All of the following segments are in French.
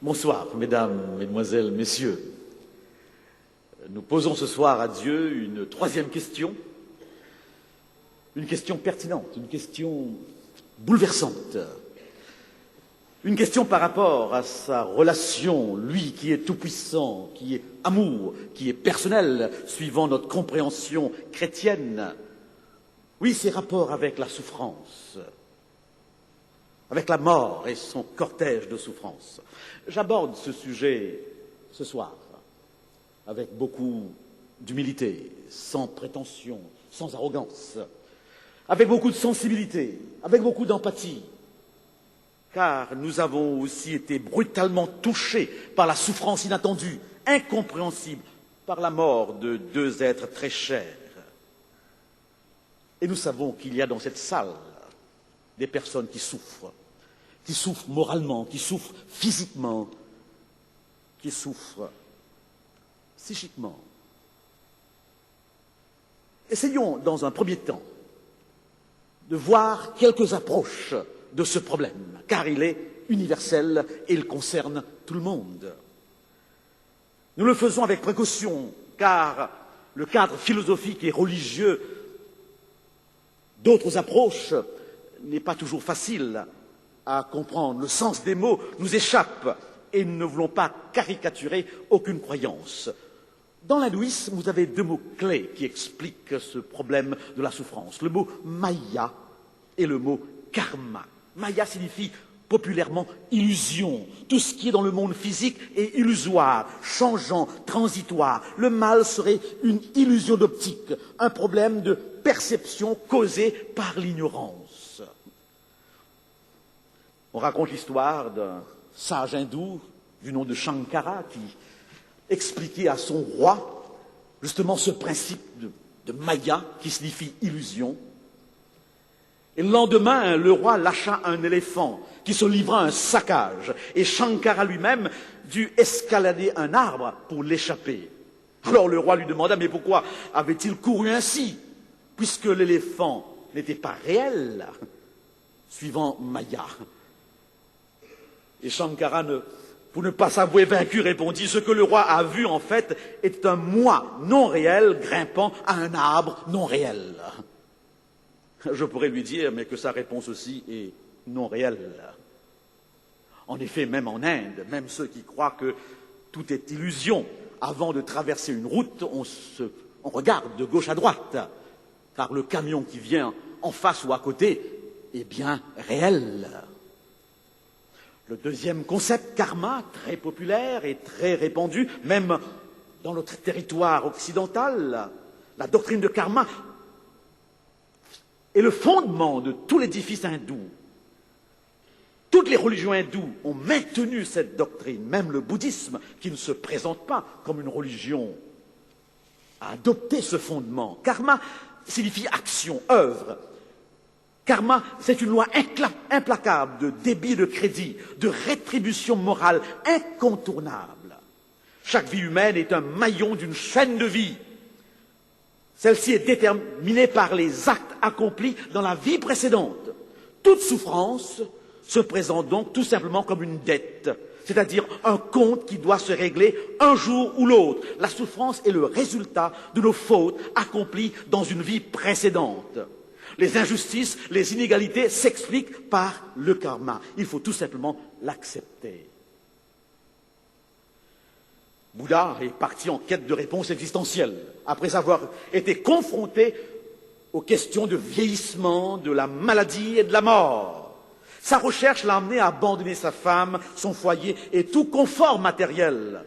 Bonsoir, mesdames, mesdemoiselles, messieurs. Nous posons ce soir à Dieu une troisième question, une question pertinente, une question bouleversante, une question par rapport à sa relation, lui qui est tout-puissant, qui est amour, qui est personnel, suivant notre compréhension chrétienne. Oui, ses rapports avec la souffrance, avec la mort et son cortège de souffrance. J'aborde ce sujet ce soir avec beaucoup d'humilité, sans prétention, sans arrogance, avec beaucoup de sensibilité, avec beaucoup d'empathie, car nous avons aussi été brutalement touchés par la souffrance inattendue, incompréhensible, par la mort de deux êtres très chers. Et nous savons qu'il y a dans cette salle des personnes qui souffrent moralement, qui souffrent physiquement, qui souffrent psychiquement. Essayons dans un premier temps de voir quelques approches de ce problème, car il est universel et il concerne tout le monde. Nous le faisons avec précaution, car le cadre philosophique et religieux d'autres approches n'est pas toujours facile à comprendre. Le sens des mots nous échappe et nous ne voulons pas caricaturer aucune croyance. Dans l'hindouisme, vous avez deux mots clés qui expliquent ce problème de la souffrance. Le mot maya et le mot karma. Maya signifie populairement illusion. Tout ce qui est dans le monde physique est illusoire, changeant, transitoire. Le mal serait une illusion d'optique, un problème de perception causée par l'ignorance. On raconte l'histoire d'un sage hindou du nom de Shankara qui expliquait à son roi justement ce principe de maya qui signifie illusion. Et le lendemain, le roi lâcha un éléphant qui se livra à un saccage et Shankara lui-même dut escalader un arbre pour l'échapper. Alors le roi lui demanda, mais pourquoi avait-il couru ainsi, puisque l'éléphant n'était pas réel, suivant Maya. Et Shankara, pour ne pas s'avouer vaincu, répondit, ce que le roi a vu en fait est un moi non réel grimpant à un arbre non réel. Je pourrais lui dire, mais que sa réponse aussi est non réelle. En effet, même en Inde, même ceux qui croient que tout est illusion, avant de traverser une route, on regarde de gauche à droite, car le camion qui vient en face ou à côté est bien réel. Le deuxième concept, karma, très populaire et très répandu, même dans notre territoire occidental, la doctrine de karma est le fondement de tout l'édifice hindou. Toutes les religions hindoues ont maintenu cette doctrine, même le bouddhisme, qui ne se présente pas comme une religion, a adopté ce fondement. Karma signifie action, œuvre. Karma, c'est une loi implacable de débit de crédit, de rétribution morale incontournable. Chaque vie humaine est un maillon d'une chaîne de vie. Celle-ci est déterminée par les actes accomplis dans la vie précédente. Toute souffrance se présente donc tout simplement comme une dette, c'est-à-dire un compte qui doit se régler un jour ou l'autre. La souffrance est le résultat de nos fautes accomplies dans une vie précédente. Les injustices, les inégalités s'expliquent par le karma. Il faut tout simplement l'accepter. Bouddha est parti en quête de réponses existentielles, après avoir été confronté aux questions de vieillissement, de la maladie et de la mort. Sa recherche l'a amené à abandonner sa femme, son foyer et tout confort matériel.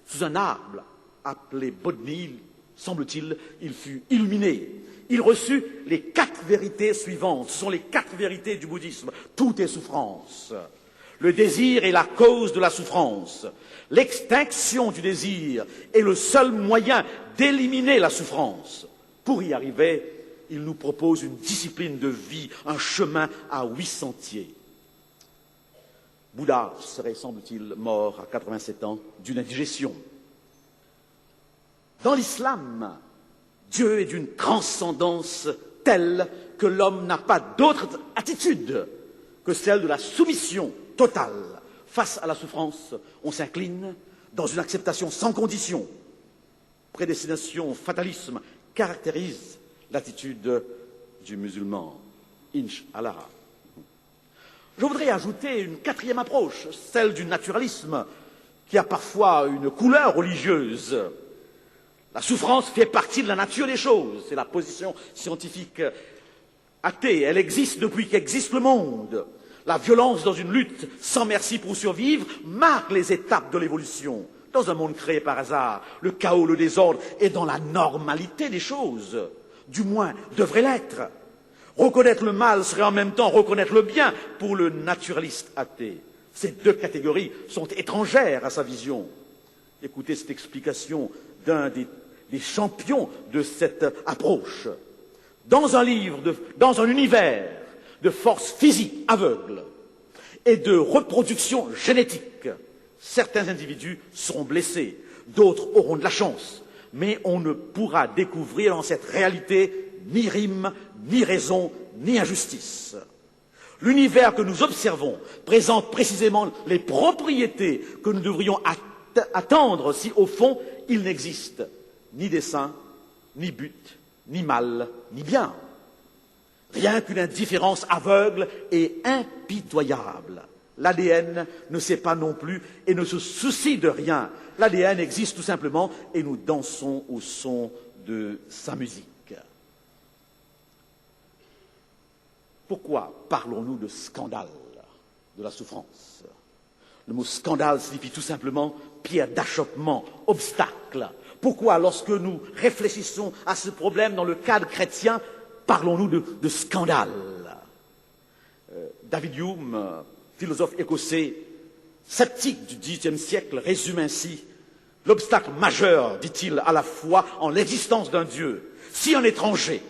Sous un arbre appelé Bodhi, semble-t-il, il fut illuminé. Il reçut les 4 vérités suivantes. Ce sont les 4 vérités du bouddhisme. Tout est souffrance. Le désir est la cause de la souffrance. L'extinction du désir est le seul moyen d'éliminer la souffrance. Pour y arriver, il nous propose une discipline de vie, un chemin à 8 sentiers. Bouddha serait, semble-t-il, mort à 87 ans d'une indigestion. Dans l'islam, Dieu est d'une transcendance telle que l'homme n'a pas d'autre attitude que celle de la soumission totale, Face à la souffrance, on s'incline dans une acceptation sans condition. Prédestination, fatalisme caractérise l'attitude du musulman. Inch'Allah. Je voudrais ajouter une quatrième approche, celle du naturalisme, qui a parfois une couleur religieuse. La souffrance fait partie de la nature des choses. C'est la position scientifique athée. Elle existe depuis qu'existe le monde. La violence dans une lutte sans merci pour survivre marque les étapes de l'évolution. Dans un monde créé par hasard, le chaos, le désordre est dans la normalité des choses. Du moins, devrait l'être. Reconnaître le mal serait en même temps reconnaître le bien pour le naturaliste athée. Ces deux catégories sont étrangères à sa vision. Écoutez cette explication d'un des champions de cette approche. Dans un univers de force physique aveugle et de reproduction génétique, certains individus seront blessés, d'autres auront de la chance, mais on ne pourra découvrir dans cette réalité ni rime, ni raison, ni injustice. L'univers que nous observons présente précisément les propriétés que nous devrions attendre si, au fond, il n'existe ni dessein, ni but, ni mal, ni bien. Rien qu'une indifférence aveugle et impitoyable. L'ADN ne sait pas non plus et ne se soucie de rien. L'ADN existe tout simplement et nous dansons au son de sa musique. Pourquoi parlons-nous de scandale de la souffrance? Le mot scandale signifie tout simplement pierre d'achoppement, obstacle. Pourquoi, lorsque nous réfléchissons à ce problème dans le cadre chrétien, parlons-nous de scandale? David Hume, philosophe écossais, sceptique du XVIIIe siècle, résume ainsi: l'obstacle majeur, dit-il, à la foi en l'existence d'un Dieu. Si un étranger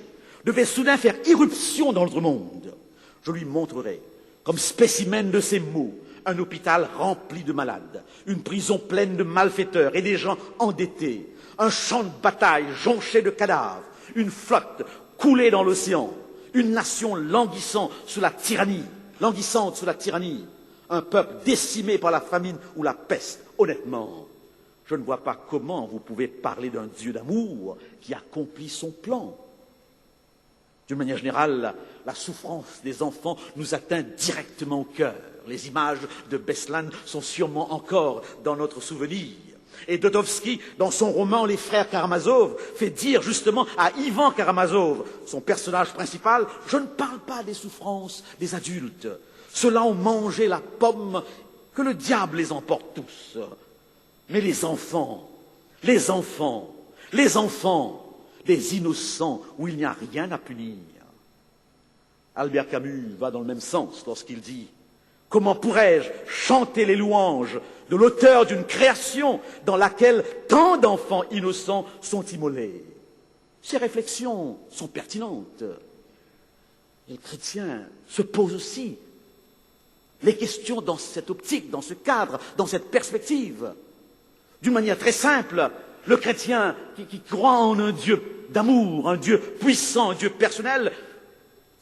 devait soudain faire irruption dans notre monde, je lui montrerai, comme spécimen de ces mots, un hôpital rempli de malades, une prison pleine de malfaiteurs et des gens endettés, un champ de bataille jonché de cadavres, une flotte coulée dans l'océan, une nation languissante sous la tyrannie, un peuple décimé par la famine ou la peste. Honnêtement, je ne vois pas comment vous pouvez parler d'un Dieu d'amour qui accomplit son plan. D'une manière générale, la souffrance des enfants nous atteint directement au cœur. Les images de Beslan sont sûrement encore dans notre souvenir. Et Dostoïevski, dans son roman Les Frères Karamazov, fait dire justement à Ivan Karamazov, son personnage principal: je ne parle pas des souffrances des adultes. Ceux-là ont mangé la pomme, que le diable les emporte tous. Mais les enfants, les innocents où il n'y a rien à punir. Albert Camus va dans le même sens lorsqu'il dit: comment pourrais-je chanter les louanges de l'auteur d'une création dans laquelle tant d'enfants innocents sont immolés? Ces réflexions sont pertinentes. Et le chrétien se pose aussi les questions dans cette optique, dans ce cadre, dans cette perspective. D'une manière très simple, le chrétien qui croit en un Dieu d'amour, un Dieu puissant, un Dieu personnel,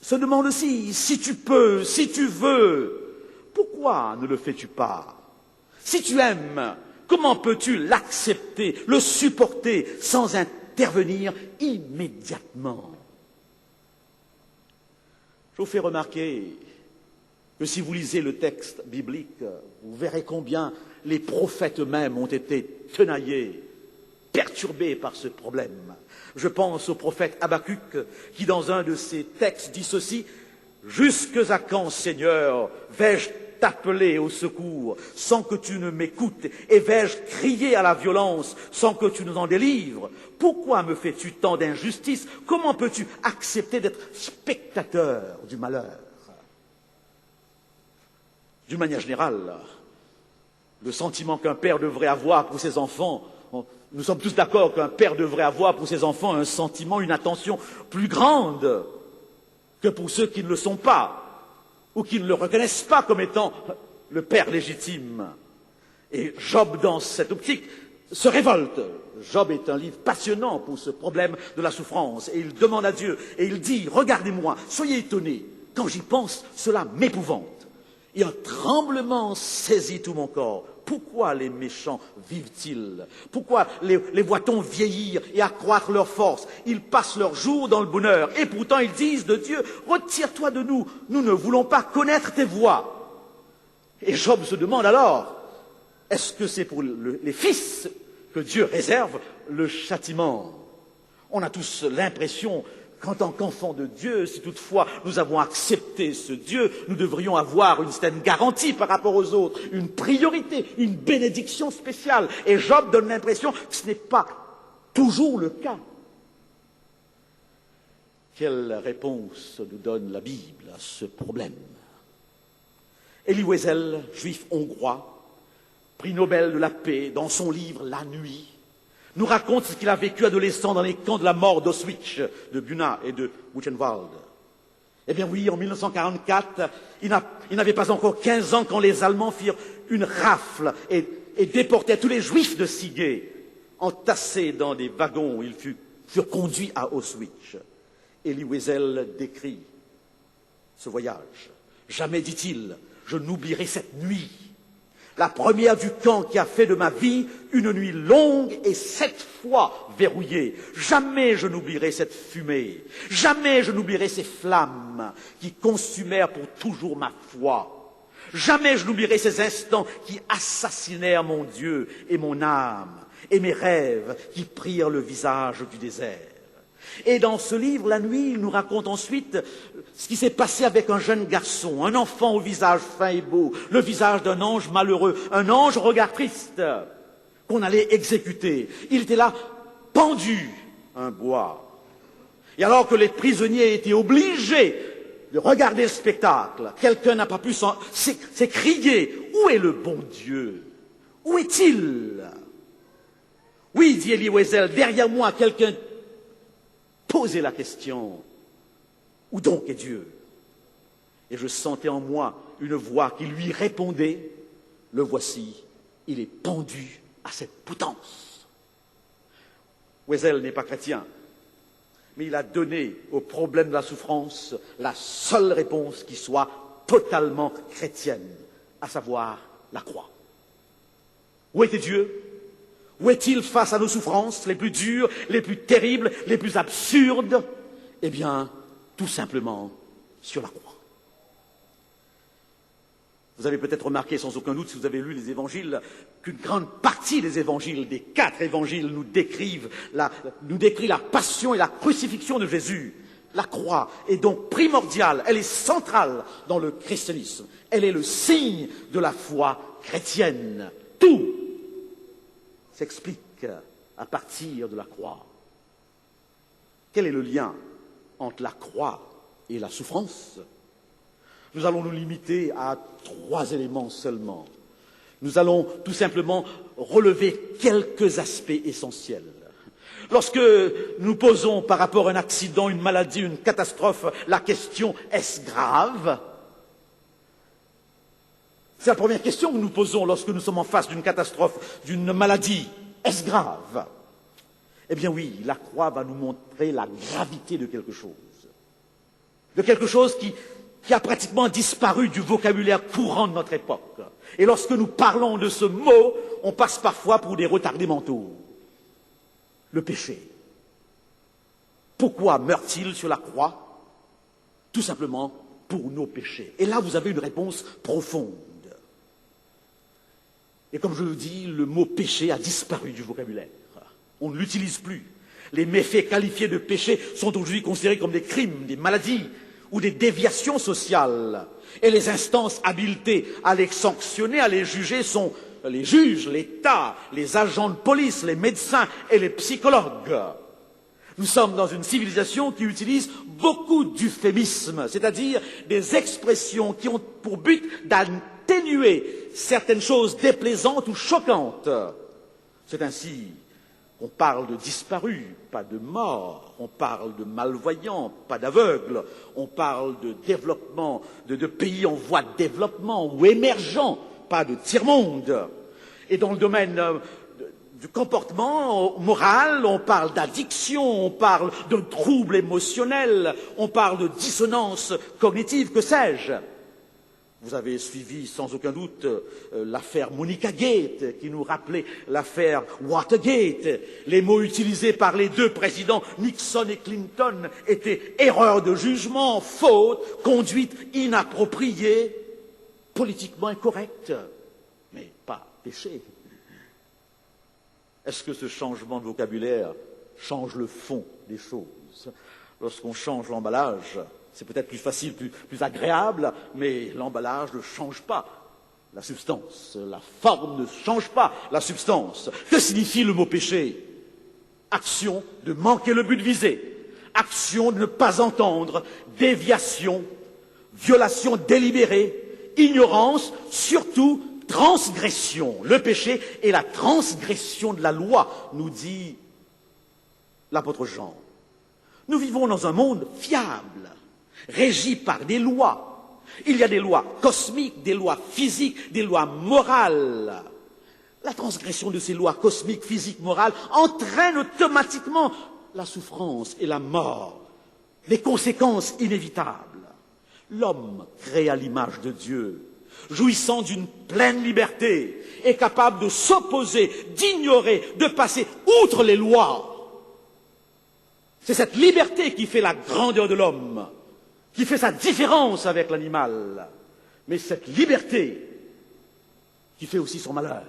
se demande aussi: si tu peux, si tu veux, pourquoi ne le fais-tu pas? Si tu aimes, comment peux-tu l'accepter, le supporter sans intervenir immédiatement? Je vous fais remarquer que si vous lisez le texte biblique, vous verrez combien les prophètes eux-mêmes ont été tenaillés, perturbés par ce problème. Je pense au prophète Habakkuk qui, dans un de ses textes, dit ceci: « Jusque à quand, Seigneur, vais-je t'appeler au secours sans que tu ne m'écoutes, et vais-je crier à la violence sans que tu nous en délivres? Pourquoi me fais-tu tant d'injustice? Comment peux-tu accepter d'être spectateur du malheur ?» D'une manière générale, le sentiment qu'un père devrait avoir pour ses enfants, nous sommes tous d'accord qu'un père devrait avoir pour ses enfants un sentiment, une attention plus grande que pour ceux qui ne le sont pas ou qui ne le reconnaissent pas comme étant le père légitime. Et Job, dans cette optique, se révolte. Job est un livre passionnant pour ce problème de la souffrance. Et il demande à Dieu, et il dit: regardez-moi, soyez étonnés, quand j'y pense, cela m'épouvante. Et un tremblement saisit tout mon corps. Pourquoi les méchants vivent-ils? Pourquoi les voit-on vieillir et accroître leur force? Ils passent leur jour dans le bonheur. Et pourtant ils disent de Dieu, retire-toi de nous, nous ne voulons pas connaître tes voies. Et Job se demande alors, est-ce que c'est pour les fils que Dieu réserve le châtiment? On a tous l'impression qu'en tant qu'enfants de Dieu, si toutefois nous avons accepté ce Dieu, nous devrions avoir une certaine garantie par rapport aux autres, une priorité, une bénédiction spéciale. Et Job donne l'impression que ce n'est pas toujours le cas. Quelle réponse nous donne la Bible à ce problème? Elie Wiesel, juif hongrois, prix Nobel de la paix, dans son livre La Nuit, nous raconte ce qu'il a vécu adolescent dans les camps de la mort d'Auschwitz, de Buna et de Buchenwald. Eh bien oui, en 1944, il n'avait pas encore 15 ans quand les Allemands firent une rafle et déportèrent tous les Juifs de Sigé. Entassés dans des wagons, ils furent conduits à Auschwitz. Elie Wiesel décrit ce voyage. Jamais, dit-il, je n'oublierai cette nuit. La première du camp qui a fait de ma vie une nuit longue et 7 fois verrouillée. Jamais je n'oublierai cette fumée. Jamais je n'oublierai ces flammes qui consumèrent pour toujours ma foi. Jamais je n'oublierai ces instants qui assassinèrent mon Dieu et mon âme et mes rêves qui prirent le visage du désert. Et dans ce livre, La Nuit, il nous raconte ensuite ce qui s'est passé avec un jeune garçon, un enfant au visage fin et beau, le visage d'un ange malheureux, un ange au regard triste, qu'on allait exécuter. Il était là, pendu à un bois. Et alors que les prisonniers étaient obligés de regarder le spectacle, quelqu'un n'a pas pu s'écrier, où est le bon Dieu? Où est-il? Oui, dit Elie Wiesel, derrière moi, quelqu'un posait la question, où donc est Dieu? Et je sentais en moi une voix qui lui répondait, le voici, il est pendu à cette potence. Wiesel n'est pas chrétien, mais il a donné au problème de la souffrance la seule réponse qui soit totalement chrétienne, à savoir la croix. Où était Dieu? Où est-il face à nos souffrances les plus dures, les plus terribles, les plus absurdes? Eh bien, tout simplement sur la croix. Vous avez peut-être remarqué sans aucun doute, si vous avez lu les évangiles, qu'une grande partie des évangiles, des 4 évangiles, nous décrit la passion et la crucifixion de Jésus. La croix est donc primordiale, elle est centrale dans le christianisme. Elle est le signe de la foi chrétienne. Tout s'explique à partir de la croix. Quel est le lien entre la croix et la souffrance? Nous allons nous limiter à 3 éléments seulement. Nous allons tout simplement relever quelques aspects essentiels. Lorsque nous posons par rapport à un accident, une maladie, une catastrophe, la question « est-ce grave ?» C'est la première question que nous posons lorsque nous sommes en face d'une catastrophe, d'une maladie. Est-ce grave? Eh bien oui, la croix va nous montrer la gravité de quelque chose. De quelque chose qui a pratiquement disparu du vocabulaire courant de notre époque. Et lorsque nous parlons de ce mot, on passe parfois pour des retardés mentaux. Le péché. Pourquoi meurt-il sur la croix? Tout simplement pour nos péchés. Et là, vous avez une réponse profonde. Et comme je le dis, le mot péché a disparu du vocabulaire. On ne l'utilise plus. Les méfaits qualifiés de péché sont aujourd'hui considérés comme des crimes, des maladies ou des déviations sociales. Et les instances habilitées à les sanctionner, à les juger sont les juges, l'État, les agents de police, les médecins et les psychologues. Nous sommes dans une civilisation qui utilise beaucoup d'euphémismes, c'est-à-dire des expressions qui ont pour but d'atténuer certaines choses déplaisantes ou choquantes. C'est ainsi qu'on parle de disparus, pas de morts. On parle de malvoyants, pas d'aveugles. On parle de développement, de pays en voie de développement ou émergents, pas de tiers-monde. Et dans le domaine du comportement moral, on parle d'addiction, on parle de troubles émotionnels, on parle de dissonance cognitive, que sais-je. Vous avez suivi sans aucun doute l'affaire Monica Gate, qui nous rappelait l'affaire Watergate. Les mots utilisés par les deux présidents Nixon et Clinton étaient erreur de jugement, faute, conduite inappropriée, politiquement incorrecte, mais pas péché. Est-ce que ce changement de vocabulaire change le fond des choses? Lorsqu'on change l'emballage, c'est peut-être plus facile, plus agréable, mais l'emballage ne change pas la substance. La forme ne change pas la substance. Que signifie le mot péché? Action de manquer le but visé, action de ne pas entendre, déviation, violation délibérée, ignorance, surtout transgression. Le péché est la transgression de la loi, nous dit l'apôtre Jean. Nous vivons dans un monde fiable, régi par des lois. Il y a des lois cosmiques, des lois physiques, des lois morales. La transgression de ces lois cosmiques, physiques, morales entraîne automatiquement la souffrance et la mort, les conséquences inévitables. L'homme, créé à l'image de Dieu, jouissant d'une pleine liberté, est capable de s'opposer, d'ignorer, de passer outre les lois. C'est cette liberté qui fait la grandeur de l'homme, qui fait sa différence avec l'animal, mais cette liberté qui fait aussi son malheur.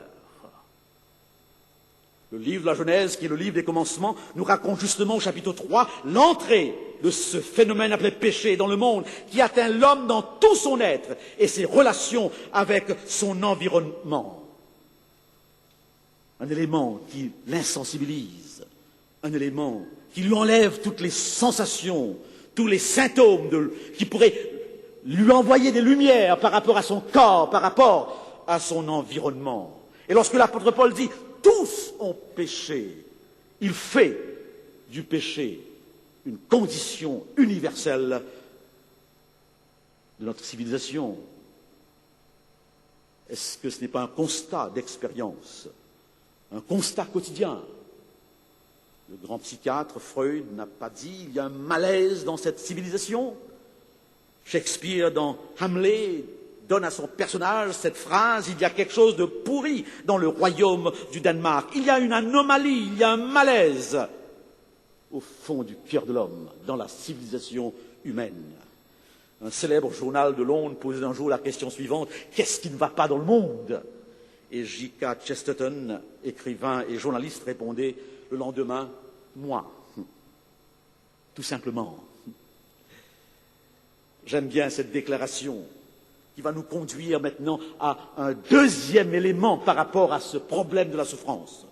Le livre de la Genèse, qui est le livre des commencements, nous raconte justement au chapitre 3 l'entrée de ce phénomène appelé péché dans le monde, qui atteint l'homme dans tout son être et ses relations avec son environnement. Un élément qui l'insensibilise, un élément qui lui enlève toutes les sensations, tous les symptômes qui pourraient lui envoyer des lumières par rapport à son corps, par rapport à son environnement. Et lorsque l'apôtre Paul dit « tous ont péché », il fait du péché une condition universelle de notre civilisation. Est-ce que ce n'est pas un constat d'expérience, un constat quotidien? Le grand psychiatre Freud n'a pas dit « il y a un malaise dans cette civilisation ». Shakespeare, dans Hamlet, donne à son personnage cette phrase « il y a quelque chose de pourri dans le royaume du Danemark ». Il y a une anomalie, il y a un malaise au fond du cœur de l'homme, dans la civilisation humaine. Un célèbre journal de Londres posait un jour la question suivante « qu'est-ce qui ne va pas dans le monde ?» Et J.K. Chesterton, écrivain et journaliste, répondait le lendemain « moi ». Tout simplement. J'aime bien cette déclaration qui va nous conduire maintenant à un deuxième élément par rapport à ce problème de la souffrance.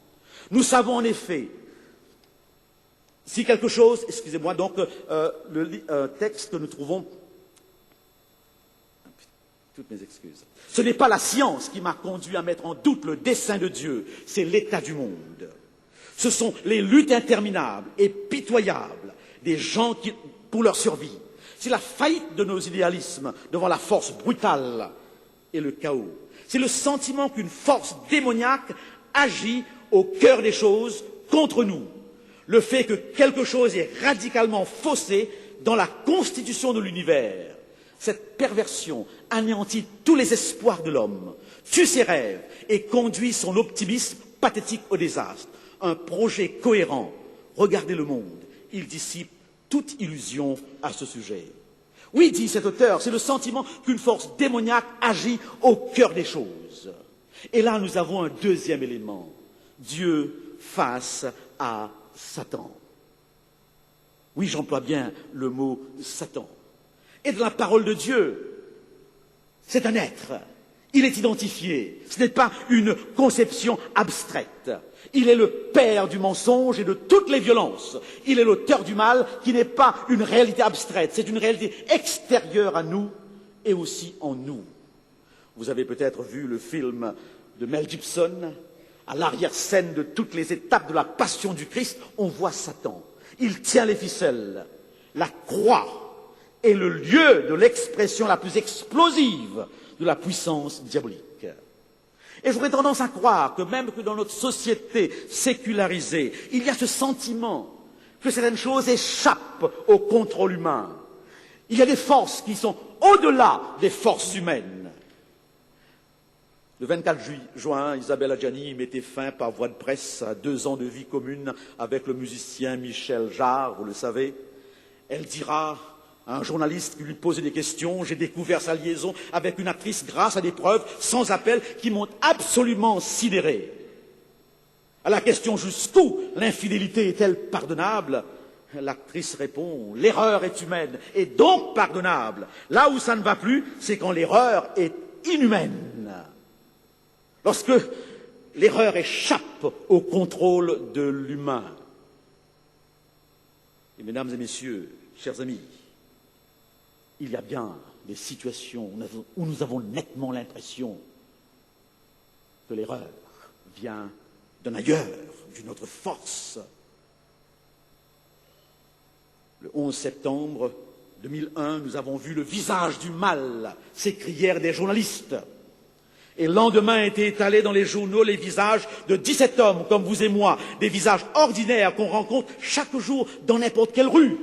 Nous savons en effet, si quelque chose, excusez-moi, donc le texte que nous trouvons, toutes mes excuses, ce n'est pas la science qui m'a conduit à mettre en doute le dessein de Dieu, c'est l'état du monde. Ce sont les luttes interminables et pitoyables des gens pour leur survie. C'est la faillite de nos idéalismes devant la force brutale et le chaos. C'est le sentiment qu'une force démoniaque agit au cœur des choses contre nous. Le fait que quelque chose est radicalement faussé dans la constitution de l'univers. Cette perversion anéantit tous les espoirs de l'homme, tue ses rêves et conduit son optimisme pathétique au désastre. Un projet cohérent, regardez le monde, il dissipe toute illusion à ce sujet. Oui, dit cet auteur, c'est le sentiment qu'une force démoniaque agit au cœur des choses. Et là, nous avons un deuxième élément. Dieu face à Satan. Oui, j'emploie bien le mot Satan. Et dans la parole de Dieu, c'est un être. Il est identifié. Ce n'est pas une conception abstraite. Il est le père du mensonge et de toutes les violences. Il est l'auteur du mal qui n'est pas une réalité abstraite. C'est une réalité extérieure à nous et aussi en nous. Vous avez peut-être vu le film de Mel Gibson. À l'arrière-scène de toutes les étapes de la passion du Christ, on voit Satan. Il tient les ficelles. La croix est le lieu de l'expression la plus explosive de la puissance diabolique. Et j'aurais tendance à croire que même que dans notre société sécularisée, il y a ce sentiment que certaines choses échappent au contrôle humain. Il y a des forces qui sont au-delà des forces humaines. Le 24 juin, Isabelle Adjani mettait fin par voie de presse à 2 ans de vie commune avec le musicien Michel Jarre, vous le savez. Elle dira à un journaliste qui lui posait des questions: j'ai découvert sa liaison avec une actrice grâce à des preuves sans appel qui m'ont absolument sidéré. À la question jusqu'où l'infidélité est-elle pardonnable, l'actrice répond: l'erreur est humaine et donc pardonnable. Là où ça ne va plus, c'est quand l'erreur est inhumaine. Lorsque l'erreur échappe au contrôle de l'humain. Et mesdames et messieurs, chers amis, il y a bien des situations où nous avons nettement l'impression que l'erreur vient d'un ailleurs, d'une autre force. Le 11 septembre 2001, nous avons vu le visage du mal, s'écrièrent des journalistes. Et le lendemain étaient étalés dans les journaux les visages de 17 hommes comme vous et moi, des visages ordinaires qu'on rencontre chaque jour dans n'importe quelle rue.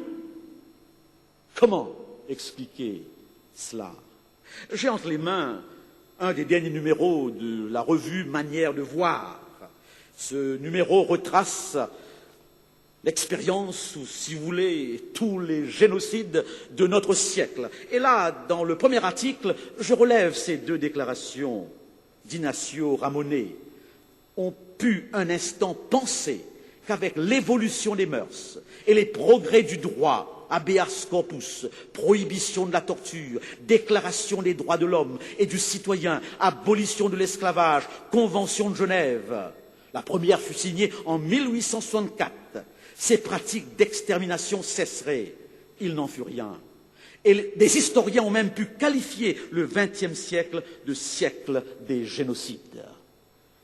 Comment expliquer cela? J'ai entre les mains un des derniers numéros de la revue Manière de voir. Ce numéro retrace l'expérience, ou si vous voulez, tous les génocides de notre siècle. Et là, dans le premier article, je relève ces 2 déclarations d'Ignacio Ramonet. On put un instant penser qu'avec l'évolution des mœurs et les progrès du droit, habeas corpus, prohibition de la torture, déclaration des droits de l'homme et du citoyen, abolition de l'esclavage, convention de Genève, la première fut signée en 1864, ces pratiques d'extermination cesseraient. Il n'en fut rien. Et des historiens ont même pu qualifier le XXe siècle de siècle des génocides.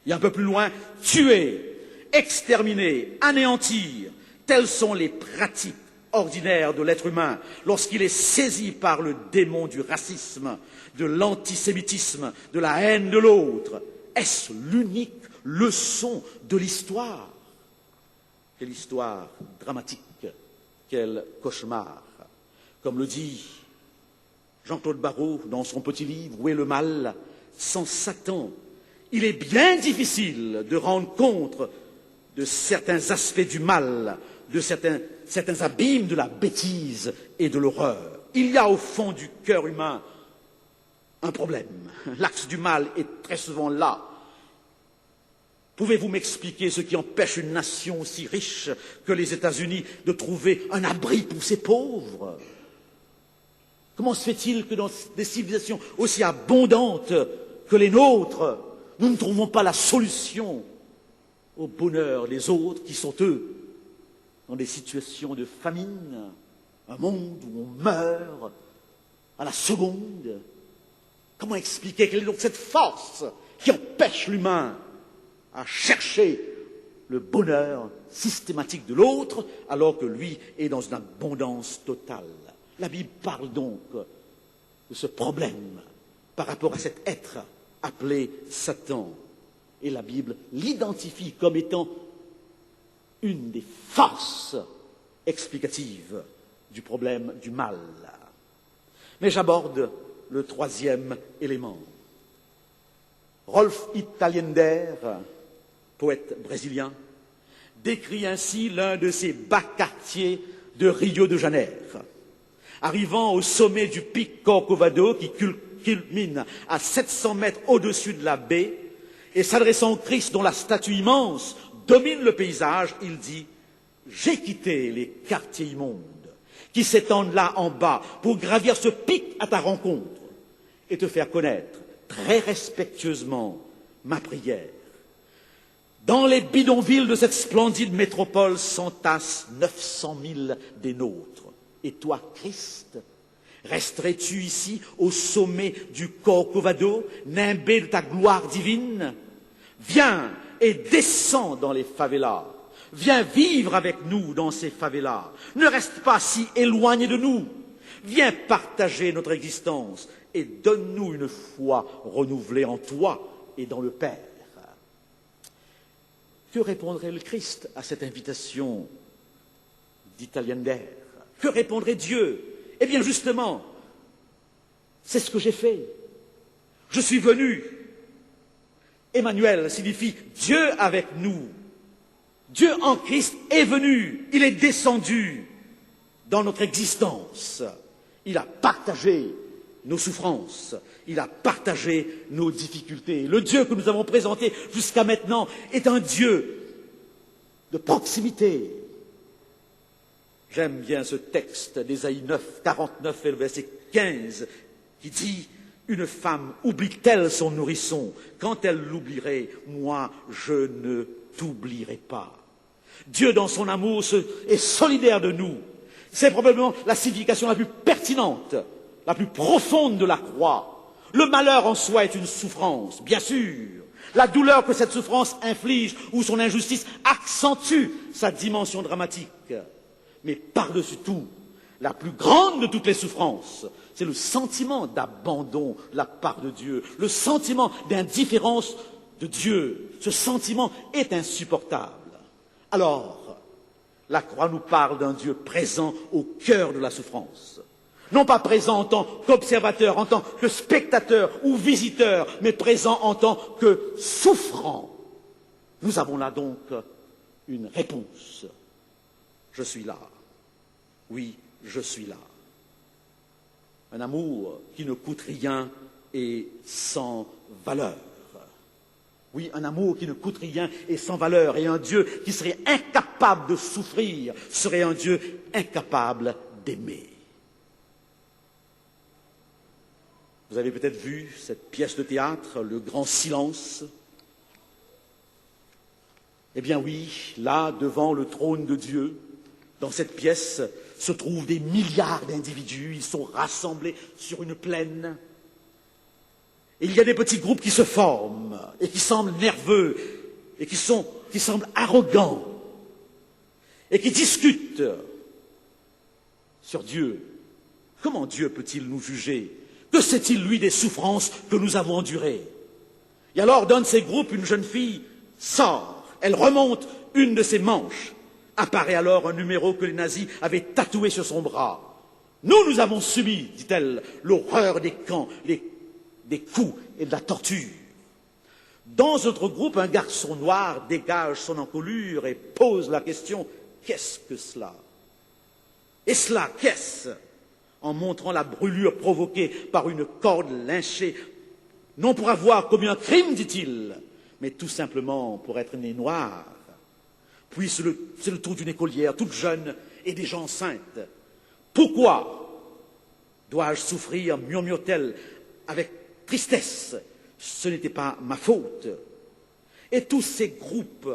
Et un peu plus loin, tuer, exterminer, anéantir, telles sont les pratiques ordinaires de l'être humain lorsqu'il est saisi par le démon du racisme, de l'antisémitisme, de la haine de l'autre. Est-ce l'unique leçon de l'histoire? Quelle histoire dramatique, quel cauchemar. Comme le dit Jean-Claude Barrot dans son petit livre « Où est le mal ?» sans Satan, il est bien difficile de rendre compte de certains aspects du mal, de certains abîmes de la bêtise et de l'horreur. Il y a au fond du cœur humain un problème. L'axe du mal est très souvent là. Pouvez-vous m'expliquer ce qui empêche une nation aussi riche que les États-Unis de trouver un abri pour ses pauvres? Comment se fait-il que dans des civilisations aussi abondantes que les nôtres, nous ne trouvons pas la solution au bonheur des autres qui sont, eux, dans des situations de famine, un monde où on meurt à la seconde? Comment expliquer quelle est donc cette force qui empêche l'humain à chercher le bonheur systématique de l'autre alors que lui est dans une abondance totale? La Bible parle donc de ce problème par rapport à cet être appelé Satan. Et la Bible l'identifie comme étant une des forces explicatives du problème du mal. Mais j'aborde le 3e élément. Rolf Italiender, poète brésilien, décrit ainsi l'un de ces bas quartiers de Rio de Janeiro. Arrivant au sommet du pic Corcovado, qui culmine à 700 mètres au-dessus de la baie, et s'adressant au Christ dont la statue immense domine le paysage, il dit « J'ai quitté les quartiers immondes qui s'étendent là en bas pour gravir ce pic à ta rencontre et te faire connaître très respectueusement ma prière. Dans les bidonvilles de cette splendide métropole s'entassent 900 000 des nôtres. Et toi, Christ, resterais-tu ici au sommet du Corcovado, nimbé de ta gloire divine? Viens et descends dans les favelas. Viens vivre avec nous dans ces favelas. Ne reste pas si éloigné de nous. Viens partager notre existence et donne-nous une foi renouvelée en toi et dans le Père. Que répondrait le Christ à cette invitation d'Italiender? Que répondrait Dieu? Eh bien justement, c'est ce que j'ai fait. Je suis venu Emmanuel signifie Dieu avec nous. Dieu en Christ est venu, il est descendu dans notre existence. Il a partagé nos souffrances, il a partagé nos difficultés. Le Dieu que nous avons présenté jusqu'à maintenant est un Dieu de proximité. J'aime bien ce texte d'Ésaïe 9, 49 et le verset 15 qui dit « Une femme oublie-t-elle son nourrisson? Quand elle l'oublierait, moi je ne t'oublierai pas. » Dieu dans son amour est solidaire de nous. C'est probablement la signification la plus pertinente, la plus profonde de la croix. Le malheur en soi est une souffrance, bien sûr. La douleur que cette souffrance inflige ou son injustice accentue sa dimension dramatique. Mais par-dessus tout, la plus grande de toutes les souffrances, c'est le sentiment d'abandon de la part de Dieu, le sentiment d'indifférence de Dieu. Ce sentiment est insupportable. Alors, la croix nous parle d'un Dieu présent au cœur de la souffrance. Non pas présent en tant qu'observateur, en tant que spectateur ou visiteur, mais présent en tant que souffrant. Nous avons là donc une réponse. Je suis là. Oui, je suis là. Un amour qui ne coûte rien et sans valeur. Oui, un amour qui ne coûte rien et sans valeur. Et un Dieu qui serait incapable de souffrir serait un Dieu incapable d'aimer. Vous avez peut-être vu cette pièce de théâtre, Le Grand Silence. Eh bien oui, là, devant le trône de Dieu, dans cette pièce, se trouvent des milliards d'individus. Ils sont rassemblés sur une plaine. Et il y a des petits groupes qui se forment et qui semblent nerveux et qui semblent arrogants et qui discutent sur Dieu. Comment Dieu peut-il nous juger? Que sait-il, lui, des souffrances que nous avons endurées? Et alors, d'un de ces groupes, une jeune fille sort. Elle remonte une de ses manches. Apparaît alors un numéro que les nazis avaient tatoué sur son bras. Nous avons subi, dit-elle, l'horreur des camps, des coups et de la torture. Dans notre groupe, un garçon noir dégage son encolure et pose la question « Qu'est-ce que cela ?» Et cela, qu'est-ce? En montrant la brûlure provoquée par une corde lynchée, non pour avoir commis un crime, dit-il, mais tout simplement pour être né noir. Puis c'est le tour d'une écolière, toute jeune et déjà enceinte. Pourquoi dois-je souffrir, murmure-t-elle avec tristesse? Ce n'était pas ma faute. Et tous ces groupes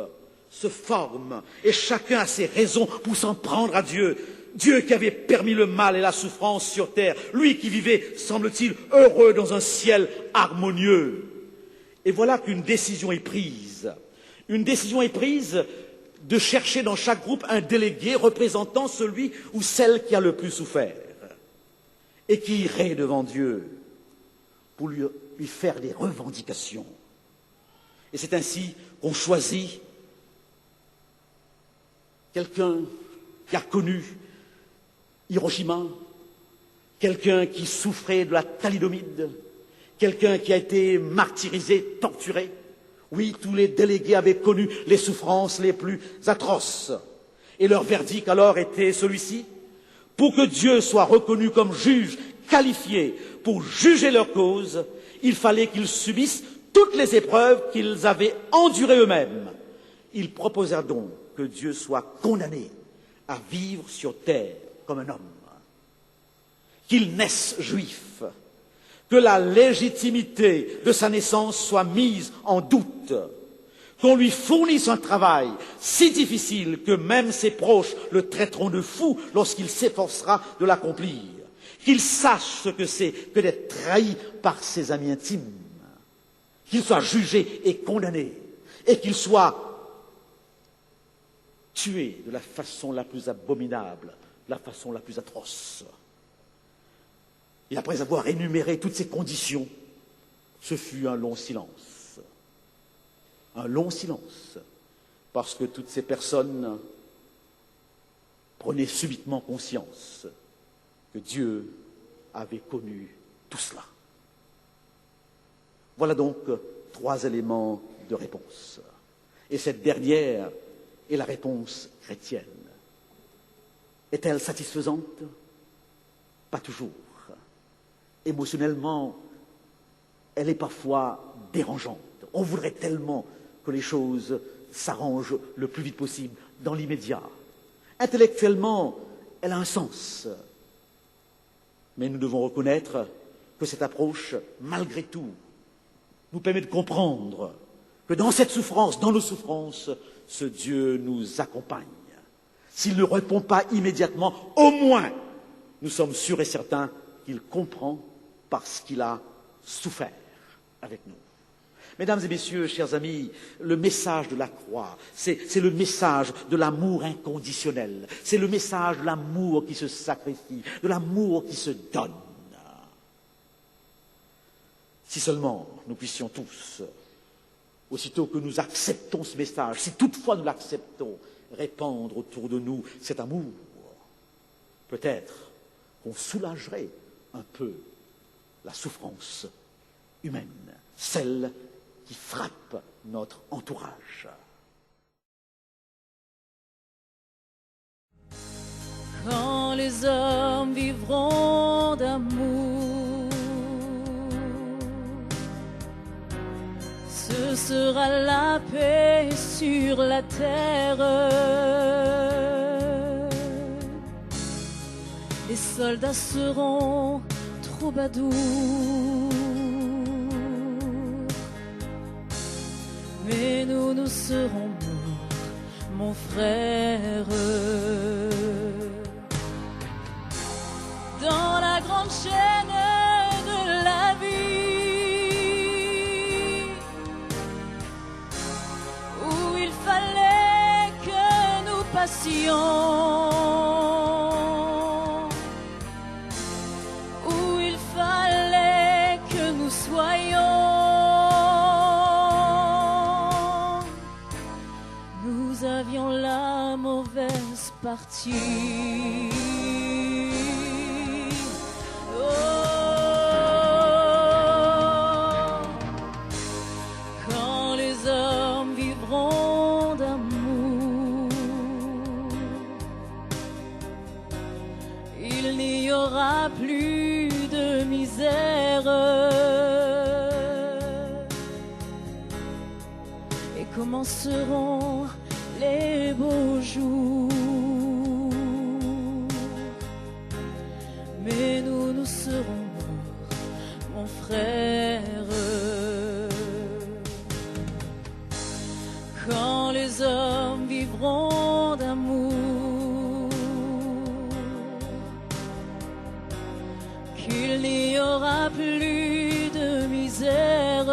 se forment, et chacun a ses raisons pour s'en prendre à Dieu. Dieu qui avait permis le mal et la souffrance sur terre, lui qui vivait, semble-t-il, heureux dans un ciel harmonieux. Et voilà qu'une décision est prise. Une décision est prise de chercher dans chaque groupe un délégué représentant celui ou celle qui a le plus souffert et qui irait devant Dieu pour lui faire des revendications. Et c'est ainsi qu'on choisit quelqu'un qui a connu Hiroshima, quelqu'un qui souffrait de la thalidomide, quelqu'un qui a été martyrisé, torturé. Oui, tous les délégués avaient connu les souffrances les plus atroces. Et leur verdict alors était celui-ci. Pour que Dieu soit reconnu comme juge qualifié pour juger leur cause, il fallait qu'ils subissent toutes les épreuves qu'ils avaient endurées eux-mêmes. Ils proposèrent donc que Dieu soit condamné à vivre sur terre comme un homme, qu'il naisse juif, que la légitimité de sa naissance soit mise en doute, qu'on lui fournisse un travail si difficile que même ses proches le traiteront de fou lorsqu'il s'efforcera de l'accomplir, qu'il sache ce que c'est que d'être trahi par ses amis intimes, qu'il soit jugé et condamné, et qu'il soit tué de la façon la plus abominable, de la façon la plus atroce. Et après avoir énuméré toutes ces conditions, ce fut un long silence. Un long silence, parce que toutes ces personnes prenaient subitement conscience que Dieu avait connu tout cela. Voilà donc 3 éléments de réponse. Et cette dernière est la réponse chrétienne. Est-elle satisfaisante? Pas toujours. Émotionnellement, elle est parfois dérangeante. On voudrait tellement que les choses s'arrangent le plus vite possible, dans l'immédiat. Intellectuellement, elle a un sens. Mais nous devons reconnaître que cette approche, malgré tout, nous permet de comprendre que dans cette souffrance, dans nos souffrances, ce Dieu nous accompagne. S'il ne répond pas immédiatement, au moins, nous sommes sûrs et certains qu'il comprend parce qu'il a souffert avec nous. Mesdames et messieurs, chers amis, le message de la croix, c'est le message de l'amour inconditionnel. C'est le message de l'amour qui se sacrifie, de l'amour qui se donne. Si seulement nous puissions tous, aussitôt que nous acceptons ce message, si toutefois nous l'acceptons, répandre autour de nous cet amour, peut-être qu'on soulagerait un peu la souffrance humaine, celle qui frappe notre entourage. Quand les hommes vivront d'amour, ce sera la paix sur la terre. Les soldats seront troubadours, mais nous serons morts, mon frère. Dans la grande chaîne de la vie, où il fallait que nous passions, où il fallait que nous soyons, nous avions la mauvaise partie. Plus de misère et commenceront les beaux jours, mais nous serons morts, mon frère. Quand les hommes vivront d'amour, il n'y aura plus de misère,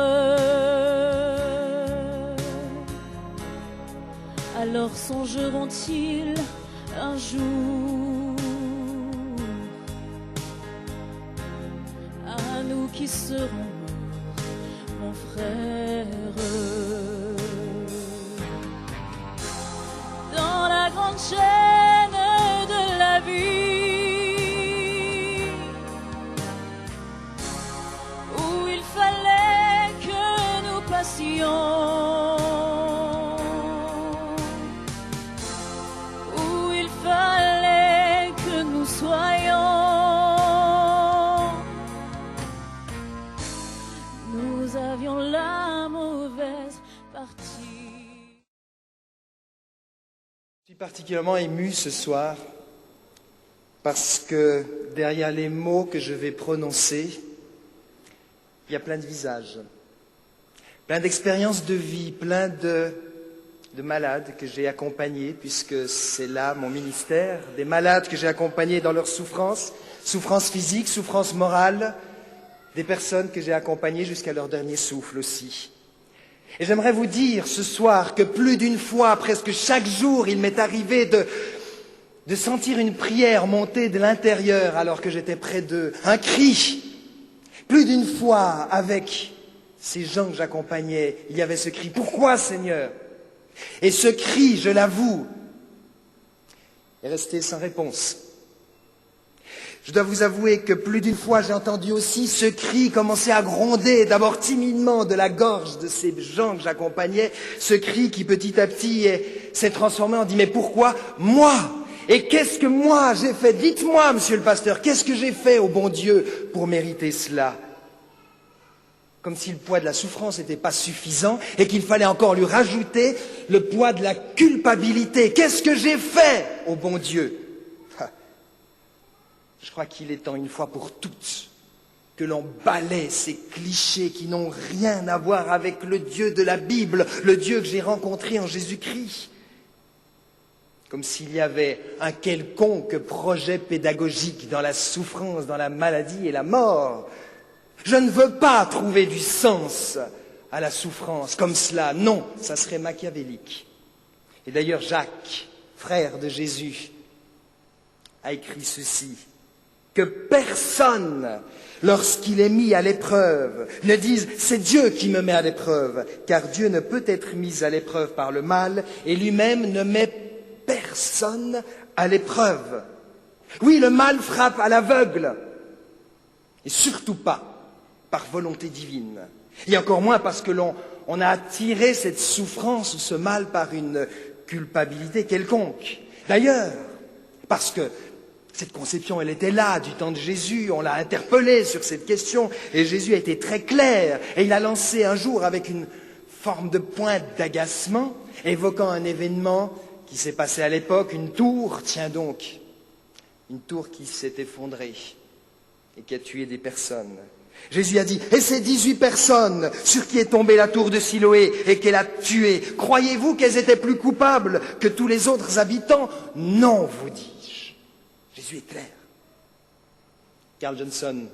alors songeront-ils un jour à nous qui serons morts, mon frère. Dans la grande chaîne de la vie, où il fallait que nous soyons, nous avions la mauvaise partie. Je suis particulièrement ému ce soir parce que derrière les mots que je vais prononcer, il y a plein de visages. Plein d'expériences de vie, plein de malades que j'ai accompagnés, puisque c'est là mon ministère, des malades que j'ai accompagnés dans leur souffrance, souffrance physique, souffrance morale, des personnes que j'ai accompagnées jusqu'à leur dernier souffle aussi. Et j'aimerais vous dire ce soir que plus d'une fois, presque chaque jour, il m'est arrivé de sentir une prière monter de l'intérieur alors que j'étais près d'eux, un cri. Plus d'une fois, avec ces gens que j'accompagnais, il y avait ce cri « Pourquoi, Seigneur ?» Et ce cri, je l'avoue, est resté sans réponse. Je dois vous avouer que plus d'une fois j'ai entendu aussi ce cri commencer à gronder, d'abord timidement de la gorge de ces gens que j'accompagnais, ce cri qui petit à petit s'est transformé en dit mais pourquoi moi? Et qu'est-ce que moi j'ai fait? Dites-moi, monsieur le pasteur, qu'est-ce que j'ai fait au bon Dieu pour mériter cela? Comme si le poids de la souffrance n'était pas suffisant et qu'il fallait encore lui rajouter le poids de la culpabilité. Qu'est-ce que j'ai fait au bon Dieu? Je crois qu'il est temps une fois pour toutes que l'on balaie ces clichés qui n'ont rien à voir avec le Dieu de la Bible, le Dieu que j'ai rencontré en Jésus-Christ. Comme s'il y avait un quelconque projet pédagogique dans la souffrance, dans la maladie et la mort. Je ne veux pas trouver du sens à la souffrance comme cela. Non, ça serait machiavélique. Et d'ailleurs, Jacques, frère de Jésus, a écrit ceci. Que personne, lorsqu'il est mis à l'épreuve, ne dise « c'est Dieu qui me met à l'épreuve », car Dieu ne peut être mis à l'épreuve par le mal et lui-même ne met personne à l'épreuve. Oui, le mal frappe à l'aveugle, et surtout pas par volonté divine, et encore moins parce que l'on a attiré cette souffrance ou ce mal par une culpabilité quelconque. D'ailleurs, parce que cette conception, elle était là du temps de Jésus, on l'a interpellé sur cette question, et Jésus a été très clair, et il a lancé un jour avec une forme de pointe d'agacement, évoquant un événement qui s'est passé à l'époque, une tour, tiens donc, une tour qui s'est effondrée et qui a tué des personnes. Jésus a dit, et ces 18 personnes sur qui est tombée la tour de Siloé et qu'elle a tuées, croyez-vous qu'elles étaient plus coupables que tous les autres habitants? Non, vous dis-je. Jésus est clair. Carl Johnson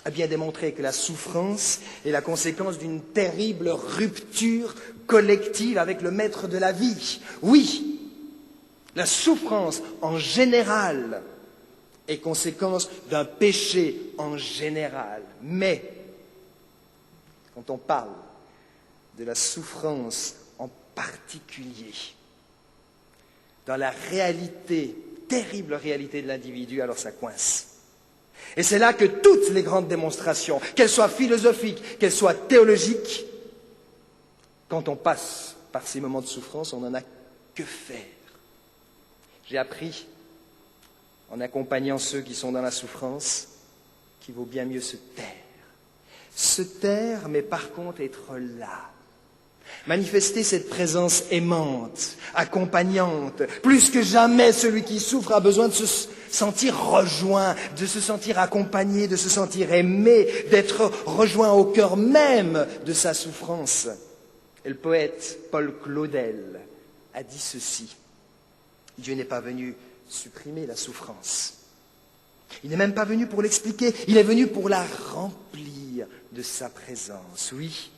a bien démontré que la souffrance est la conséquence d'une terrible rupture collective avec le maître de la vie. Oui, la souffrance en général est conséquence d'un péché en général. Mais quand on parle de la souffrance en particulier, dans la réalité, terrible réalité de l'individu, alors ça coince. Et c'est là que toutes les grandes démonstrations, qu'elles soient philosophiques, qu'elles soient théologiques, quand on passe par ces moments de souffrance, on n'en a que faire. J'ai appris, en accompagnant ceux qui sont dans la souffrance, qu'il vaut bien mieux se taire. Se taire, mais par contre être là. Manifester cette présence aimante, accompagnante. Plus que jamais, celui qui souffre a besoin de se sentir rejoint, de se sentir accompagné, de se sentir aimé, d'être rejoint au cœur même de sa souffrance. Et le poète Paul Claudel a dit ceci. Dieu n'est pas venu supprimer la souffrance. Il n'est même pas venu pour l'expliquer, il est venu pour la remplir de sa présence. Oui,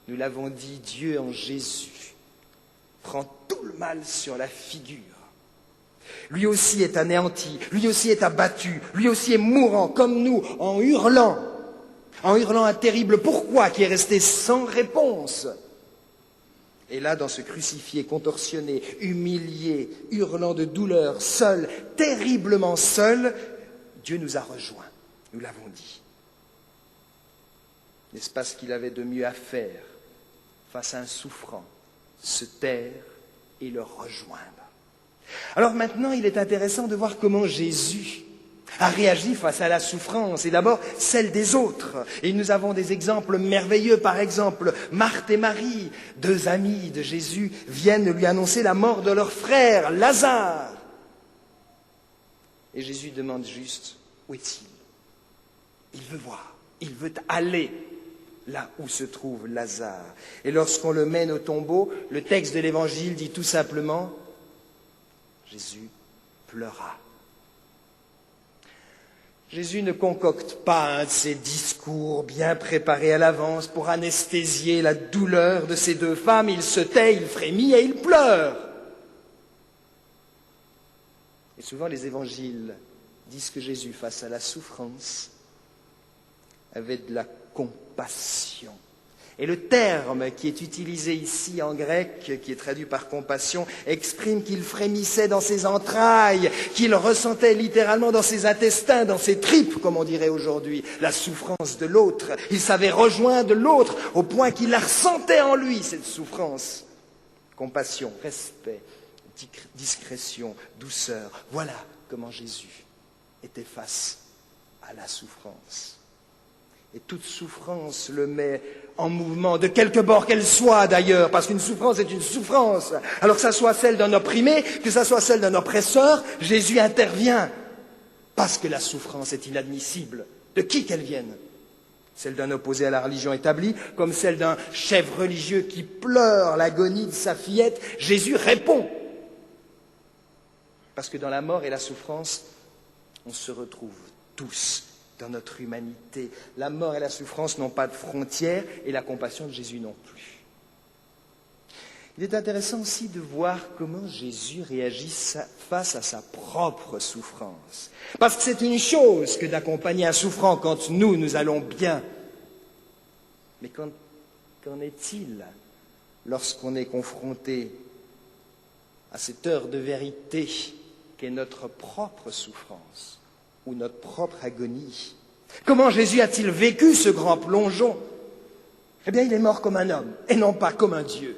nous l'avons dit, Dieu en Jésus prend tout le mal sur la figure. Lui aussi est anéanti, lui aussi est abattu, lui aussi est mourant comme nous, en hurlant un terrible pourquoi qui est resté sans réponse. Et là, dans ce crucifié contorsionné, humilié, hurlant de douleur, seul, terriblement seul, Dieu nous a rejoints, nous l'avons dit. N'est-ce pas ce qu'il avait de mieux à faire face à un souffrant? Se taire et le rejoindre. Alors maintenant, il est intéressant de voir comment Jésus a réagi face à la souffrance, et d'abord celle des autres. Et nous avons des exemples merveilleux. Par exemple, Marthe et Marie, deux amies de Jésus, viennent lui annoncer la mort de leur frère, Lazare. Et Jésus demande juste, où est-il? Il veut voir, il veut aller là où se trouve Lazare. Et lorsqu'on le mène au tombeau, le texte de l'Évangile dit tout simplement, Jésus pleura. Jésus ne concocte pas un de ces discours bien préparés à l'avance pour anesthésier la douleur de ces deux femmes. Il se tait, il frémit et il pleure. Et souvent les évangiles disent que Jésus, face à la souffrance, avait de la compassion. Et le terme qui est utilisé ici en grec, qui est traduit par compassion, exprime qu'il frémissait dans ses entrailles, qu'il ressentait littéralement dans ses intestins, dans ses tripes, comme on dirait aujourd'hui, la souffrance de l'autre. Il savait rejoindre l'autre au point qu'il la ressentait en lui, cette souffrance. Compassion, respect, discrétion, douceur. Voilà comment Jésus était face à la souffrance. Et toute souffrance le met en mouvement, de quelque bord qu'elle soit d'ailleurs, parce qu'une souffrance est une souffrance. Alors que ça soit celle d'un opprimé, que ça soit celle d'un oppresseur, Jésus intervient. Parce que la souffrance est inadmissible, de qui qu'elle vienne. Celle d'un opposé à la religion établie, comme celle d'un chef religieux qui pleure l'agonie de sa fillette, Jésus répond. Parce que dans la mort et la souffrance, on se retrouve tous dans notre humanité. La mort et la souffrance n'ont pas de frontières et la compassion de Jésus non plus. Il est intéressant aussi de voir comment Jésus réagit face à sa propre souffrance. Parce que c'est une chose que d'accompagner un souffrant quand nous allons bien. Mais qu'en est-il lorsqu'on est confronté à cette heure de vérité qu'est notre propre souffrance ou notre propre agonie? Comment Jésus a-t-il vécu ce grand plongeon? Eh bien, il est mort comme un homme, et non pas comme un Dieu.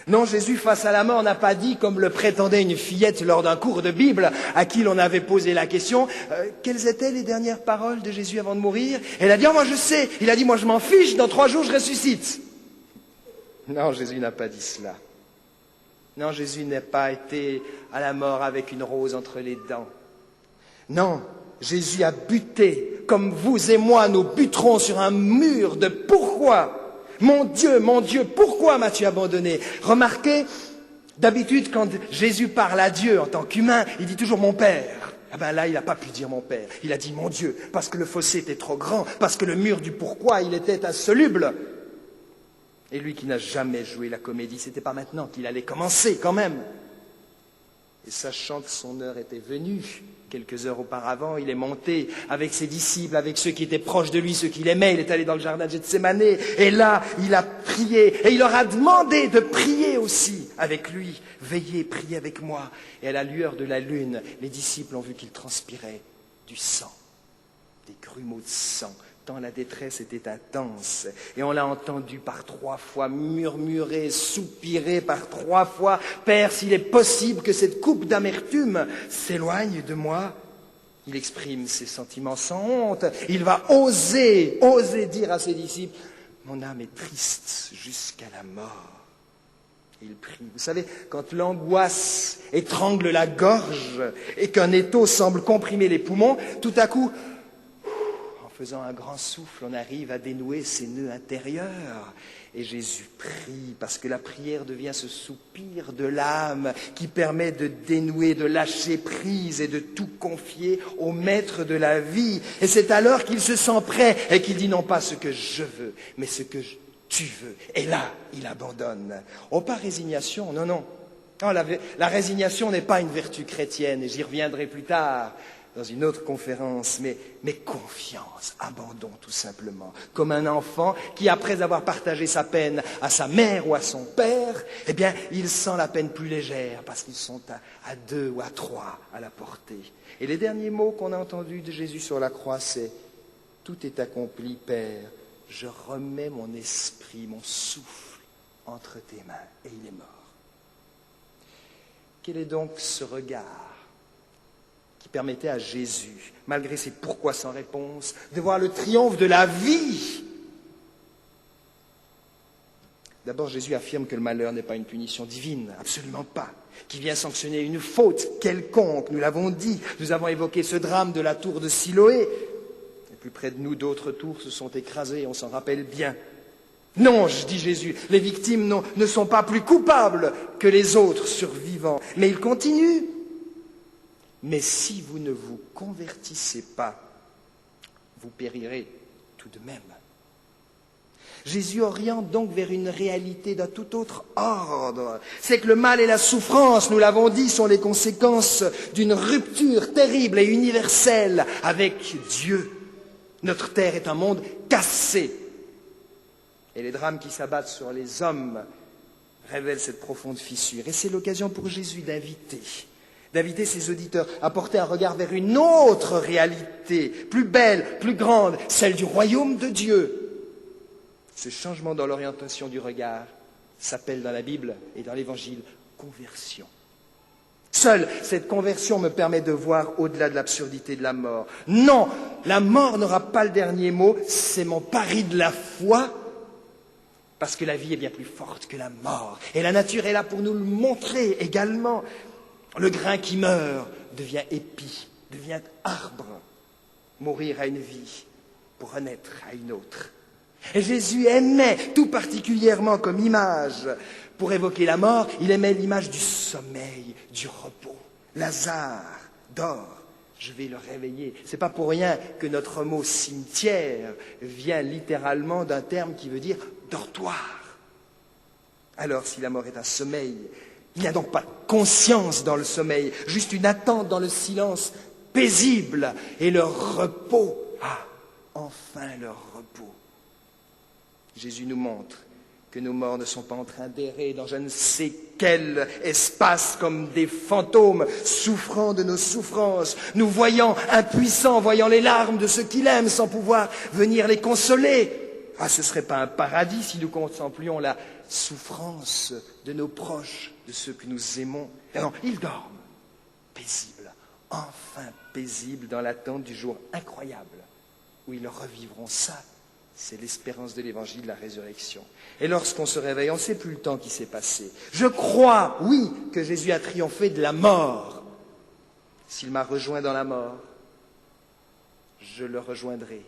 Non, Jésus, face à la mort, n'a pas dit, comme le prétendait une fillette lors d'un cours de Bible, à qui l'on avait posé la question, quelles étaient les dernières paroles de Jésus avant de mourir? Elle a dit, oh, moi je sais. Il a dit, moi je m'en fiche, dans 3 jours je ressuscite. Non, Jésus n'a pas dit cela. Non, Jésus n'a pas été à la mort avec une rose entre les dents. Non, Jésus a buté, comme vous et moi, nous buterons sur un mur de pourquoi. Mon Dieu, pourquoi m'as-tu abandonné? Remarquez, d'habitude, quand Jésus parle à Dieu en tant qu'humain, il dit toujours mon Père. Ah ben là, il n'a pas pu dire mon Père, il a dit mon Dieu, parce que le fossé était trop grand, parce que le mur du pourquoi, il était insoluble. Et lui qui n'a jamais joué la comédie, c'était pas maintenant qu'il allait commencer quand même. Et sachant que son heure était venue, quelques heures auparavant, il est monté avec ses disciples, avec ceux qui étaient proches de lui, ceux qu'il aimait. Il est allé dans le jardin de Gethsémane et là, il a prié et il leur a demandé de prier aussi avec lui. Veillez, priez avec moi. Et à la lueur de la lune, les disciples ont vu qu'il transpirait du sang, des grumeaux de sang, tant la détresse était intense. Et on l'a entendu par 3 fois murmurer, soupirer par 3 fois. Père, s'il est possible que cette coupe d'amertume s'éloigne de moi. Il exprime ses sentiments sans honte. Il va oser dire à ses disciples, mon âme est triste jusqu'à la mort. Il prie. Vous savez, quand l'angoisse étrangle la gorge et qu'un étau semble comprimer les poumons, tout à coup, faisant un grand souffle, on arrive à dénouer ses nœuds intérieurs. Et Jésus prie, parce que la prière devient ce soupir de l'âme qui permet de dénouer, de lâcher prise et de tout confier au maître de la vie. Et c'est alors qu'il se sent prêt et qu'il dit non pas ce que je veux, mais ce que tu veux. Et là, il abandonne. Oh, pas résignation, non. Non, la résignation n'est pas une vertu chrétienne, et j'y reviendrai plus tard dans une autre conférence, mais confiance, abandon tout simplement. Comme un enfant qui, après avoir partagé sa peine à sa mère ou à son père, eh bien, il sent la peine plus légère parce qu'ils sont à 2 ou à 3 à la portée. Et les derniers mots qu'on a entendus de Jésus sur la croix, c'est « Tout est accompli, Père, je remets mon esprit, mon souffle entre tes mains. » Et il est mort. Quel est donc ce regard qui permettait à Jésus, malgré ses pourquoi sans réponse, de voir le triomphe de la vie? D'abord, Jésus affirme que le malheur n'est pas une punition divine, absolument pas, qui vient sanctionner une faute quelconque, nous l'avons dit. Nous avons évoqué ce drame de la tour de Siloé. Et plus près de nous, d'autres tours se sont écrasées, on s'en rappelle bien. Non, dit Jésus, les victimes ne sont pas plus coupables que les autres survivants. Mais il continue. Mais si vous ne vous convertissez pas, vous périrez tout de même. Jésus oriente donc vers une réalité d'un tout autre ordre. C'est que le mal et la souffrance, nous l'avons dit, sont les conséquences d'une rupture terrible et universelle avec Dieu. Notre terre est un monde cassé. Et les drames qui s'abattent sur les hommes révèlent cette profonde fissure. Et c'est l'occasion pour Jésus d'inviter ses auditeurs à porter un regard vers une autre réalité, plus belle, plus grande, celle du royaume de Dieu. Ce changement dans l'orientation du regard s'appelle dans la Bible et dans l'Évangile conversion. Seule cette conversion me permet de voir au-delà de l'absurdité de la mort. Non, la mort n'aura pas le dernier mot, c'est mon pari de la foi, parce que la vie est bien plus forte que la mort. Et la nature est là pour nous le montrer également. Le grain qui meurt devient épi, devient arbre. Mourir à une vie pour renaître à une autre. Et Jésus aimait tout particulièrement comme image, pour évoquer la mort, il aimait l'image du sommeil, du repos. Lazare dort, je vais le réveiller. C'est pas pour rien que notre mot cimetière vient littéralement d'un terme qui veut dire dortoir. Alors si la mort est un sommeil, il n'y a donc pas de conscience dans le sommeil, juste une attente dans le silence paisible et le repos. Ah, enfin le repos. Jésus nous montre que nos morts ne sont pas en train d'errer dans je ne sais quel espace comme des fantômes, souffrant de nos souffrances, nous voyant impuissants, voyant les larmes de ceux qu'il aime sans pouvoir venir les consoler. Ah, ce ne serait pas un paradis si nous contemplions la souffrance de nos proches, de ceux que nous aimons. Non, ils dorment, paisibles, enfin paisibles dans l'attente du jour incroyable où ils revivront ça. C'est l'espérance de l'évangile de la résurrection. Et lorsqu'on se réveille, on ne sait plus le temps qui s'est passé. Je crois, oui, que Jésus a triomphé de la mort. S'il m'a rejoint dans la mort, je le rejoindrai.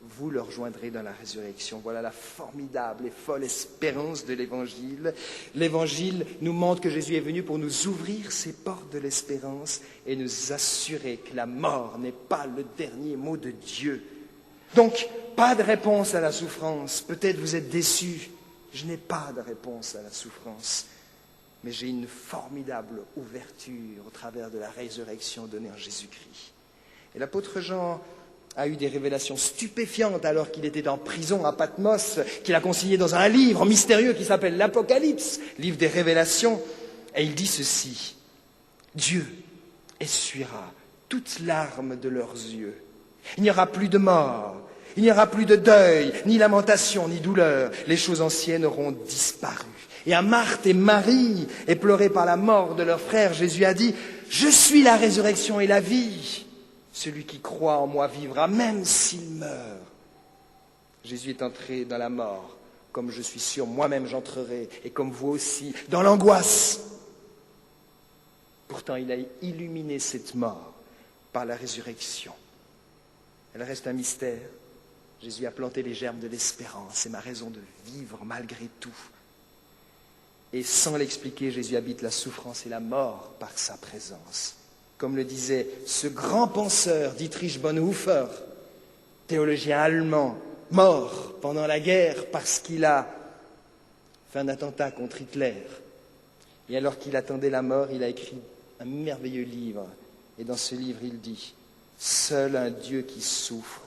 Vous le rejoindrez dans la résurrection. Voilà la formidable et folle espérance de l'évangile. L'évangile nous montre que Jésus est venu pour nous ouvrir ces portes de l'espérance et nous assurer que la mort n'est pas le dernier mot de Dieu. Donc, pas de réponse à la souffrance. Peut-être vous êtes déçus. Je n'ai pas de réponse à la souffrance. Mais j'ai une formidable ouverture au travers de la résurrection donnée en Jésus-Christ. Et l'apôtre Jean a eu des révélations stupéfiantes alors qu'il était en prison à Patmos, qu'il a consigné dans un livre mystérieux qui s'appelle l'Apocalypse, livre des révélations. Et il dit ceci: Dieu essuiera toute larme de leurs yeux. Il n'y aura plus de mort, il n'y aura plus de deuil, ni lamentation, ni douleur. Les choses anciennes auront disparu. Et à Marthe et Marie, éplorées par la mort de leur frère, Jésus a dit: Je suis la résurrection et la vie. Celui qui croit en moi vivra même s'il meurt. Jésus est entré dans la mort, comme je suis sûr moi-même j'entrerai, et comme vous aussi, dans l'angoisse. Pourtant, il a illuminé cette mort par la résurrection. Elle reste un mystère. Jésus a planté les germes de l'espérance. C'est ma raison de vivre malgré tout. Et sans l'expliquer, Jésus habite la souffrance et la mort par sa présence. Comme le disait ce grand penseur Dietrich Bonhoeffer, théologien allemand, mort pendant la guerre parce qu'il a fait un attentat contre Hitler. Et alors qu'il attendait la mort, il a écrit un merveilleux livre. Et dans ce livre, il dit: Seul un Dieu qui souffre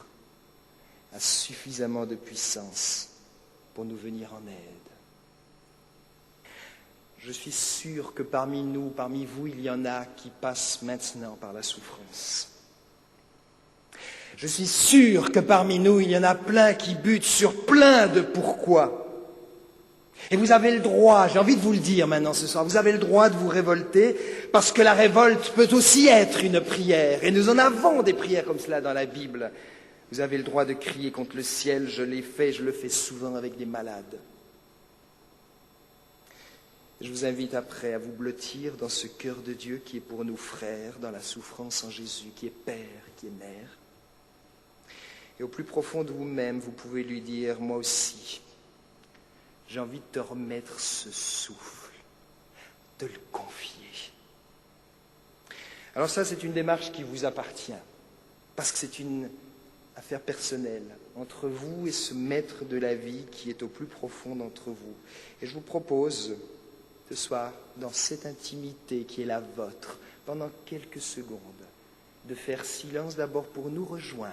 a suffisamment de puissance pour nous venir en aide. Je suis sûr que parmi nous, parmi vous, il y en a qui passent maintenant par la souffrance. Je suis sûr que parmi nous, il y en a plein qui butent sur plein de pourquoi. Et vous avez le droit, j'ai envie de vous le dire maintenant ce soir, vous avez le droit de vous révolter, parce que la révolte peut aussi être une prière. Et nous en avons des prières comme cela dans la Bible. Vous avez le droit de crier contre le ciel, je l'ai fait, je le fais souvent avec des malades. Je vous invite après à vous blottir dans ce cœur de Dieu qui est pour nous frères, dans la souffrance en Jésus, qui est Père, qui est Mère. Et au plus profond de vous-même, vous pouvez lui dire: moi aussi, j'ai envie de te remettre ce souffle, de le confier. Alors ça, c'est une démarche qui vous appartient, parce que c'est une affaire personnelle entre vous et ce maître de la vie qui est au plus profond d'entre vous. Et je vous propose ce soir, dans cette intimité qui est la vôtre, pendant quelques secondes, de faire silence d'abord pour nous rejoindre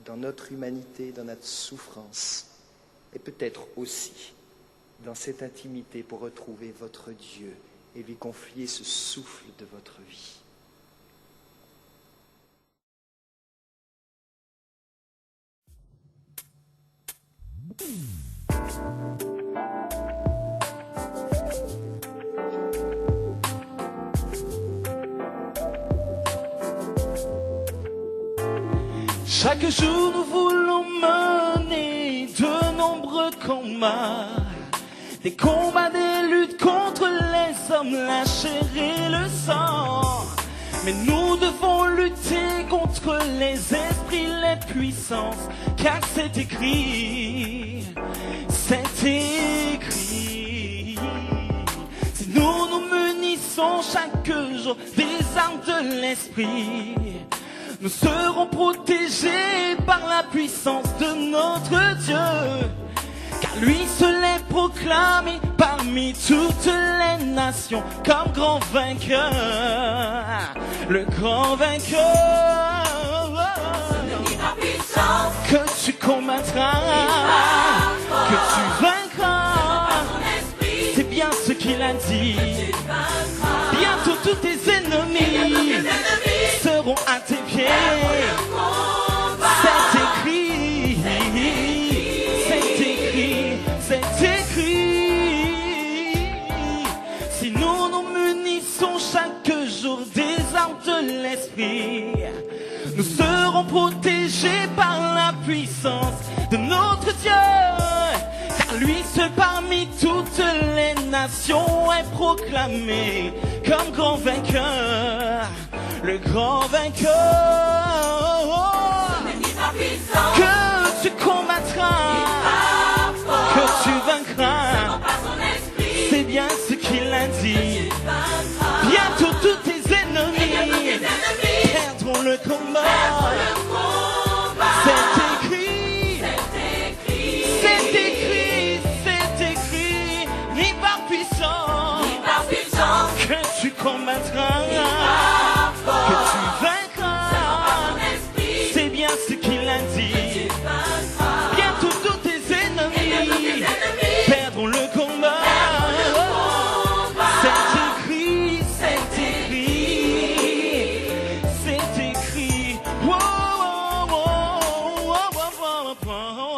dans notre humanité, dans notre souffrance, et peut-être aussi dans cette intimité pour retrouver votre Dieu et lui confier ce souffle de votre vie. Chaque jour nous voulons mener de nombreux combats, des combats, des luttes contre les hommes, la chair et le sang. Mais nous devons lutter contre les esprits, les puissances, car c'est écrit, c'est écrit. Si nous nous munissons chaque jour des armes de l'esprit, nous serons protégés par la puissance de notre Dieu, car lui seul est proclamé parmi toutes les nations comme grand vainqueur, le grand vainqueur. Que tu combattras, que tu vaincras, c'est bien ce qu'il a dit. Bientôt tous tes ennemis seront à tes pieds. C'est écrit, c'est écrit, c'est écrit. Si nous nous munissons chaque jour des armes de l'esprit, nous serons protégés par la puissance de notre Dieu, car lui seul parmi toutes les nations est proclamé comme grand vainqueur, le grand vainqueur. Que tu combattras, que tu vaincras, c'est bien ce qu'il a dit. Bientôt tous tes ennemis perdront le combat. C'est écrit, c'est écrit, c'est écrit, ni par puissance, que tu combattras, que tu vaincras, c'est bien ce qu'il a dit. Bientôt tous tes ennemis perdront le combat. C'est écrit, c'est écrit, c'est écrit. Wow, wow, wow, wow, wow, wow, wow.